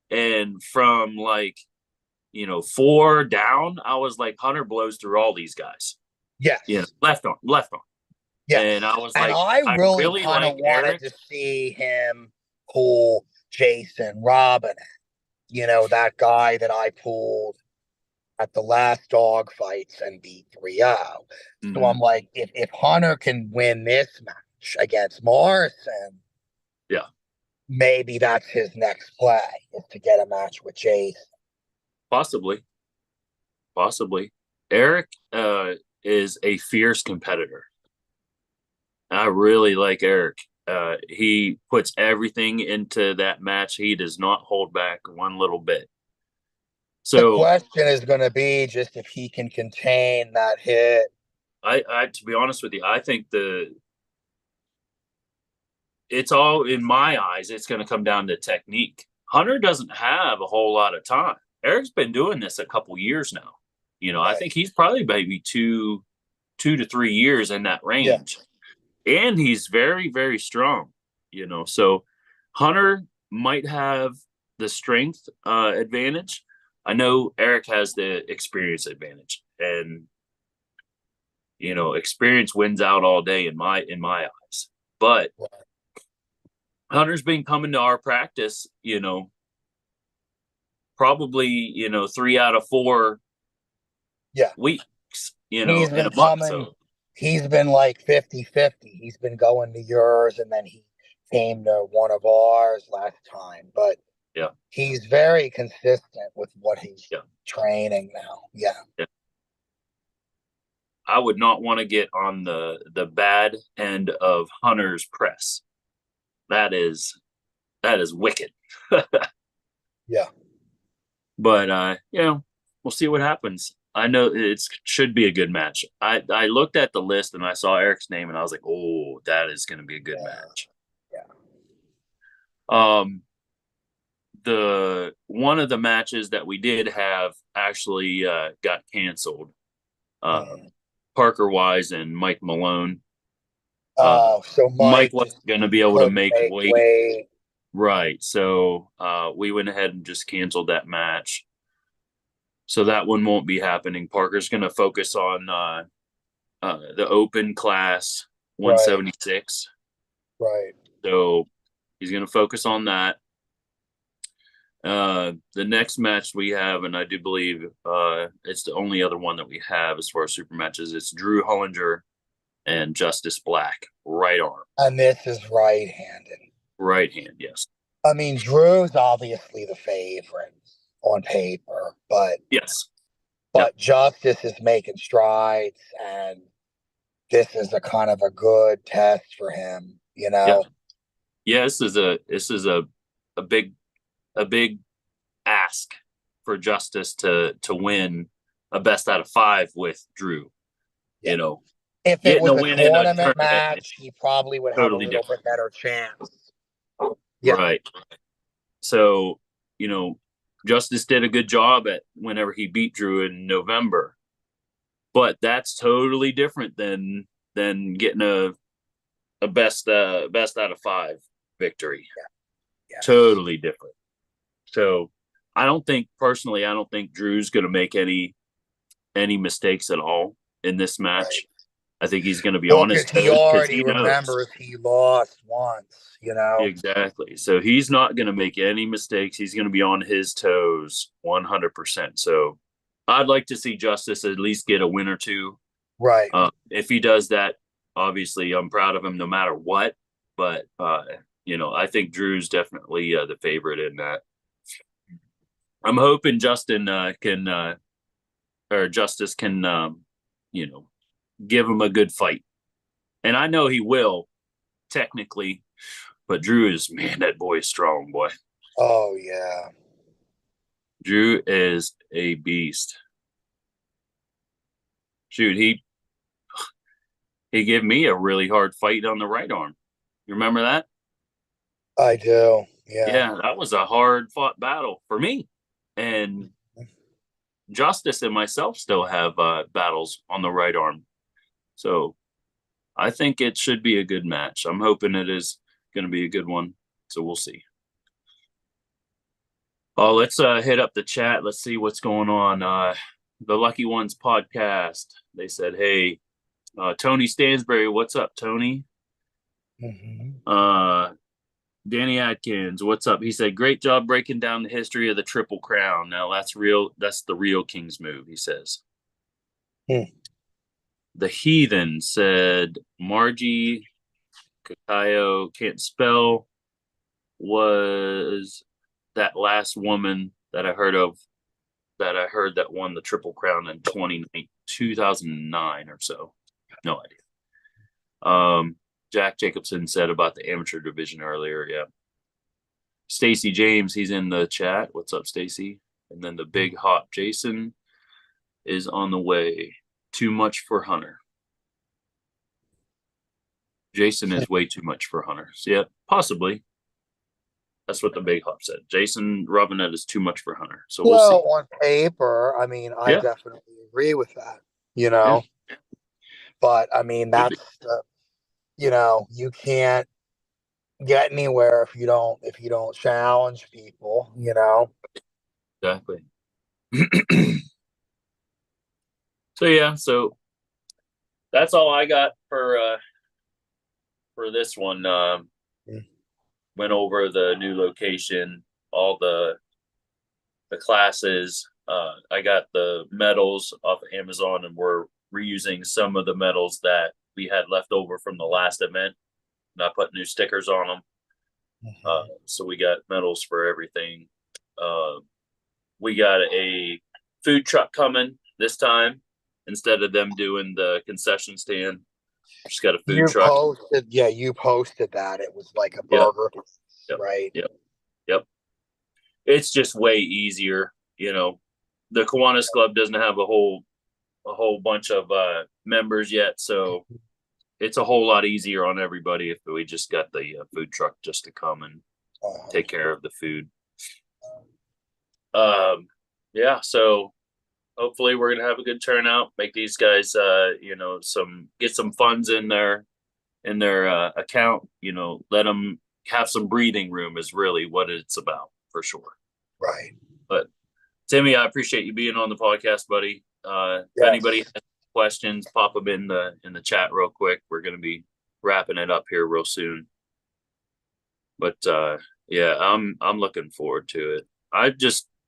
and from like 4 down, I was like, Hunter blows through all these guys. Yes. Left arm, left arm. And Yes. I was And like, I I really really kind of like wanted Eric. to see him pull Jason Robin, that guy that I pulled at the last dog fights and beat 3-0. So Mhm. I'm like, if Hunter can win this match against Morrison, Yeah, maybe that's his next play is to get a match with Jason. possibly. Possibly. Eric is a fierce competitor. I really like Eric. He puts everything into that match. He does not hold back one little bit. The So question is going to be just if he can contain that hit. to be honest with you, I think it's all in my eyes. It's going to come down to technique. Hunter doesn't have a whole lot of time. Eric's been doing this a couple years now. I Right. think he's probably maybe 2 to 3 years in that Yeah. range. And he's very, very strong, So Hunter might have the strength advantage. I know Eric has the experience advantage, and experience wins out all day in my eyes. But Hunter's been coming to our practice, probably 3 out of 4 Yeah. weeks, He's in been a month. coming. So He's been like 50-50. He's been going to yours and then he came to one of ours last time. But yeah, he's very consistent with what he's yeah, training now. Yeah. yeah. I would not want to get on the bad end of Hunter's press. That is wicked. Yeah. But we'll see what happens. I know it should be a good match. I looked at the list and I saw Eric's name and I was like, oh, that is going to be a good match. Yeah. The one of the matches that we did have actually got canceled. Parker Wise and Mike Malone. So Mike Mike just wasn't going to be able to couldn't make make weight. weight. Right. So we went ahead and just canceled that match. So that one won't be happening. Parker's going to focus on the open class 176. Right. So he's going to focus on that. The next match we have, and I do believe it's the only other one that we have as far as super matches, it's Drew Hollinger and Justice Black, right arm. And this is right-handed. Right hand, yes. I mean, Drew's obviously the favorite on paper, but yes, Justice is making strides, and this is a kind of a good test for him. Yeah, this is a big ask for Justice to win a best out of 5 with Drew. Yeah. You know, if it was a tournament match, he probably would have a little bit better chance. Yeah. Right. So, Justice did a good job at whenever he beat Drew in November, but that's totally different than getting a best out of 5 victory. Yeah. Yes. Totally different. So I don't think Drew's going to make any mistakes at all in this match. Right. I think he's going to be on his toes. He already remembers he lost once, Exactly. So he's not going to make any mistakes. He's going to be on his toes 100%. So I'd like to see Justice at least get a win or 2. Right. If he does that, obviously I'm proud of him no matter what. But, I think Drew's definitely the favorite in that. I'm hoping Justice can, give him a good fight. And I know he will, technically, but Drew is, man, that boy is strong, boy. Oh, yeah. Drew is a beast. Shoot, he gave me a really hard fight on the right arm. You remember that? I do. Yeah. Yeah, that was a hard fought battle for me. And Justice and myself still have battles on the right arm. So I think it should be a good match. I'm hoping it is going to be a good one. So we'll see. Oh, let's hit up the chat. Let's see what's going on. The Lucky Ones podcast. They said, "Hey, Tony Stansbury, what's up, Tony?" Mhm. Danny Atkins, what's up? He said, "Great job breaking down the history of the Triple Crown. Now that's real. That's the real King's move." He says. Hmm. The Heathen said, "Margie Kakayo can't spell. Was that last woman that I heard of that won the Triple Crown in 2009 or so. No idea." Jack Jacobson said about the amateur division earlier. Yeah. Stacy James, he's in the chat. What's up, Stacy? And then the big hot Jason is on the way. Too much for Hunter. Jason is way too much for Hunter. So, yeah, possibly. That's what the big hop said. Jason Robinette is too much for Hunter. So we'll see. On paper, I mean, I Yeah. definitely agree with that, you know. Yeah. But I mean, that's the, you can't get anywhere if you don't challenge people, you know. Exactly. So yeah, so that's all I got for this one. Mm. Went over the new location, all the classes. I got the medals off of Amazon, and we're reusing some of the medals that we had left over from the last event. And I put new stickers on them. So we got medals for everything. We got a food truck coming this time instead of them doing the concession stand. Just got a food truck. You posted that. It was like a Yep. burger, Yep. right? Yep. It's just way easier. The Kiwanis Club doesn't have a whole bunch of members yet, so it's a whole lot easier on everybody if we just got the food truck just to come and take care of the food. Yeah, so hopefully we're gonna have a good turnout. Make these guys, get some funds in their account. Let them have some breathing room is really what it's about for sure. Right. But Timmy, I appreciate you being on the podcast, buddy. If Yes. anybody has questions, pop them in the chat real quick. We're gonna be wrapping it up here real soon. But yeah, I'm looking forward to it.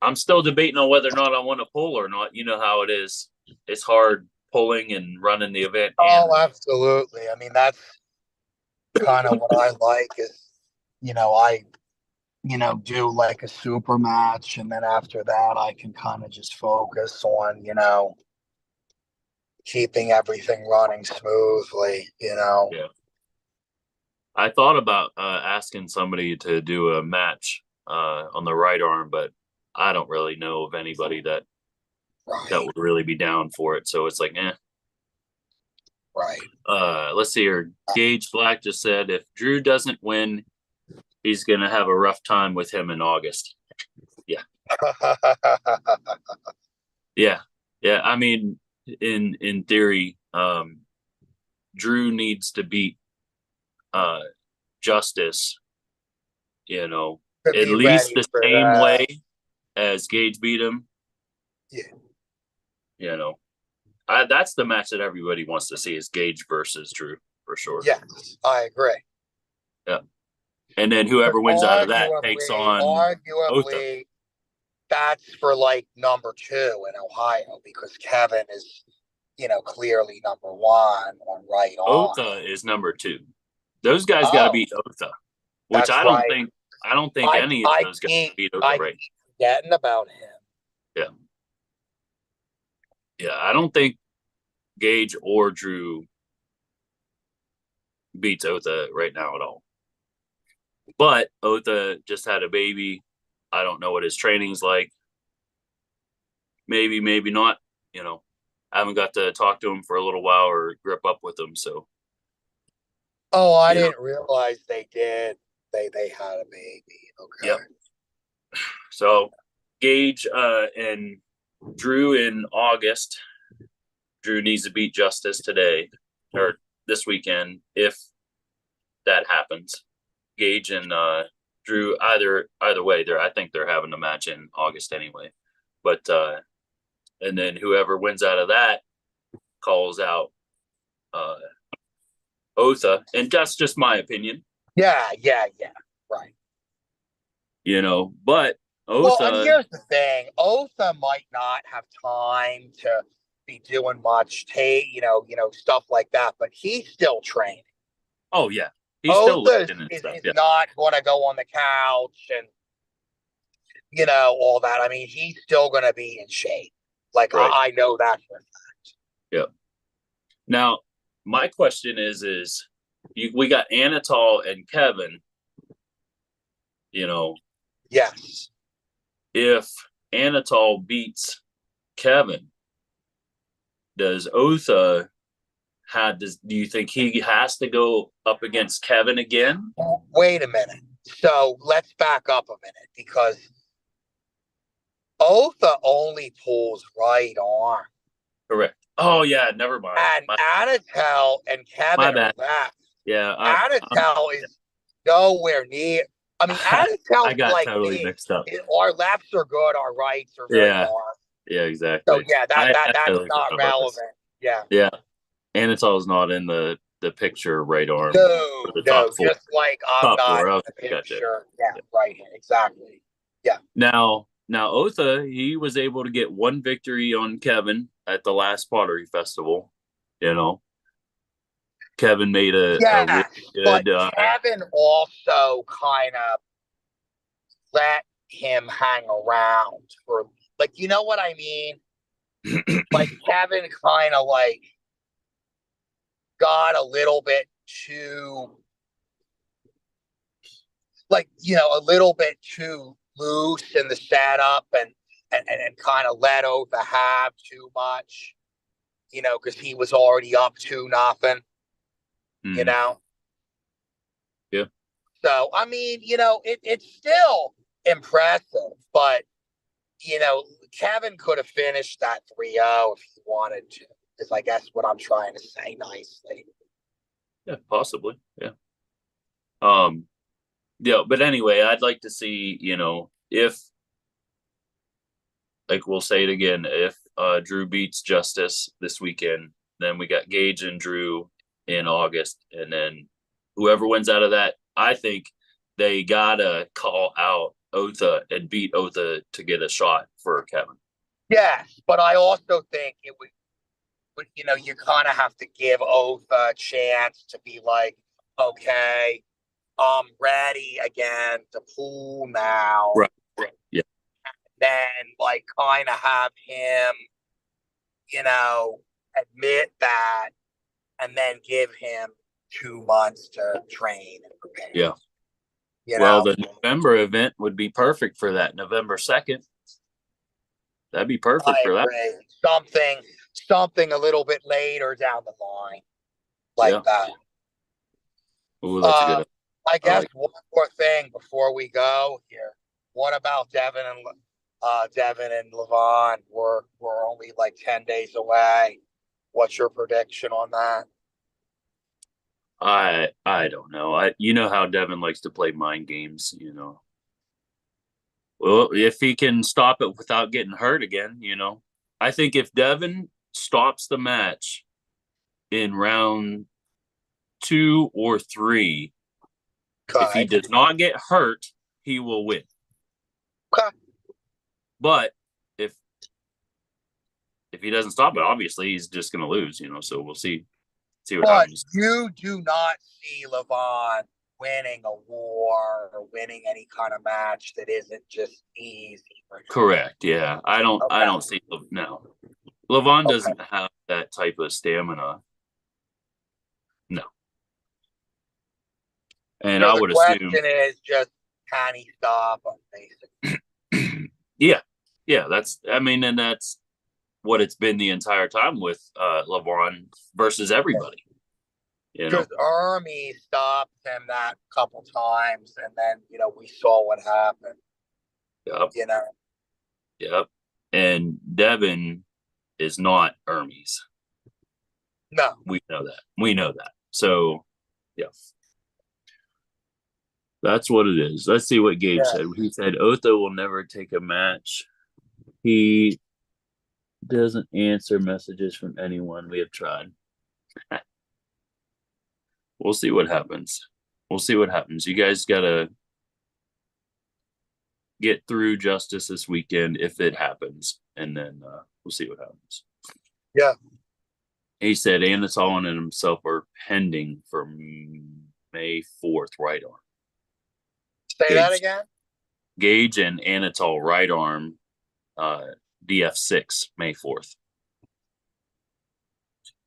I'm still debating on whether or not I want to pull or not. You know how it is. It's hard pulling and running the event. Oh, absolutely. I mean, that's kind of what I like is, I do like a super match, and then after that, I can kind of just focus on, keeping everything running smoothly. Yeah. I thought about asking somebody to do a match on the right arm, but I don't really know of anybody that would really be down for it. So it's like, eh. Right. Let's see here. Gage Black just said if Drew doesn't win, he's gonna have a rough time with him in August. Yeah. Yeah. Yeah. I mean, in theory, Drew needs to beat Justice, at least the same way as Gage beat him. Yeah. That's the match that everybody wants to see is Gage versus Drew for sure. Yes, I agree. Yeah. And then whoever wins out of that takes on arguably Otha. That's for like number 2 in Ohio because Kevin is, clearly number 1 on right arm. Otha is number 2. Those guys got to beat Otha, which I don't think any of those guys beat Otha right. Forgetting about him. Yeah. Yeah, I don't think Gage or Drew beats Otha right now at all. But Otha just had a baby. I don't know what his training's like. Maybe, maybe not. I haven't got to talk to him for a little while or grip up with him. So. Oh, I didn't realize they did. They had a baby. Okay. Yep. So Gage and Drew in August. Drew needs to beat Justice today or this weekend if that happens. Gage and Drew, either way, I think they're having a match in August anyway. But and then whoever wins out of that calls out Otha, and that's just my opinion. Yeah, right. But Well, and Otha, here's the thing: Otha might not have time to be doing much, stuff like that, but he's still training. oh yeah, he's still Otha lifting and is stuff. Yeah, not going to go on the couch and all that. I mean, he's still going to be in shape. Like right. I know that for a fact. Yeah. Now, my question is we got Anatol and Kevin. Yes. If Anatol beats Kevin, does Otha do you think he has to go up against Kevin again? Wait a minute. So let's back up a minute, because Otha only pulls right arm. Correct. Oh yeah, never mind. And Anatol and Kevin are left. Yeah, Anatol is nowhere near. I mean, Anatol I got like totally me. mixed up. Our lefts are good, our rights are very hard. Yeah, exactly. So yeah, that's totally not relevant. Yeah. Yeah. Anatol's not in the picture right arm. No, just like I'm not in the picture. Gotcha. Yeah, right. Exactly. Yeah. Now Otha, he was able to get one victory on Kevin at the last Pottery Festival. Kevin made a really good. But Kevin also kind of let him hang around for, like, you know what I mean? Like Kevin kind of like got a little bit too, like, a little bit too loose in the setup, and kind of let Otha have too much, because he was already up 2-0. Yeah. So, I mean, it's still impressive, but, Kevin could have finished that 3-0 if he wanted to, is I guess what I'm trying to say nicely. Yeah, possibly. Yeah. Yeah, but anyway, I'd like to see, if, like, we'll say it again, if Drew beats Justice this weekend, then we got Gage and Drew in August, and then whoever wins out of that, I think they gotta call out Otha and beat Otha to get a shot for Kevin. Yes, but I also think it would, you kind of have to give Otha a chance to be like, okay, I'm ready again to pool now. Right. Yeah. Then, like, kind of have him, admit that, and then give him 2 months to train and prepare. Yeah. The November event would be perfect for that. November 2nd. That'd be perfect for that. Something a little bit later down the line, like that. Ooh, that's a good. I guess one more thing before we go here. What about Devin and Levon? We're only like 10 days away. What's your prediction on that? I don't know. You know how Devin likes to play mind games. Well, if he can stop it without getting hurt again, I think if Devin stops the match in round 2 or 3, if he does not get hurt, he will win. Okay. But if he doesn't stop it, obviously he's just going to lose. So we'll see what happens. But you do not see Levon winning a war or winning any kind of match that isn't just easy. Correct. Yeah, I don't see no. Levon doesn't have that type of stamina. No. And so I would assume the question is just, can he stop him, basically? Yeah. That's what it's been the entire time with Levon versus everybody. Because Army stopped him that couple times, and then we saw what happened. Yep. Yep. And Devin is not Hermes. No. We know that. So, yeah. That's what it is. Let's see what Gage Yeah. said. He said Otho will never take a match. He doesn't answer messages from anyone. We have tried. We'll see what happens. We'll see what happens. You guys gotta get through justice this weekend if it happens, and then we'll see what happens. Yeah. He said Anatol and himself are pending for May 4th right arm. Say that again. Gage and Anatol right arm, DF6 May 4th.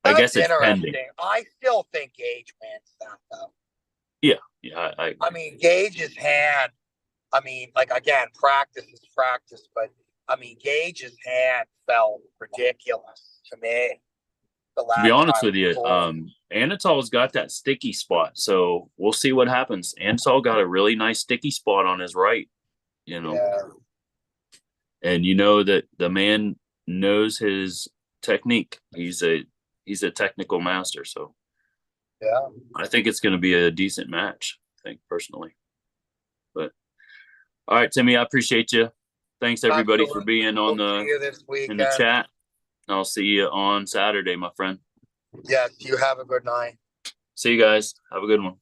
I guess it's pending. I still think Gage wins that though. Yeah, I mean, Gage's hand. I mean, like again, practice is practice, but I mean, Gage's hand felt ridiculous to me. To be honest with you, Anatol's got that sticky spot, so we'll see what happens. Anatol got a really nice sticky spot on his right, you know. Yeah. And you know that the man knows his technique. He's a technical master, so yeah, I think it's going to be a decent match. I think personally, but all right, Timmy, I appreciate you. Thanks everybody absolutely. For being on in the chat. I'll see you on Saturday, my friend. Yes, you have a good night. See you guys. Have a good one.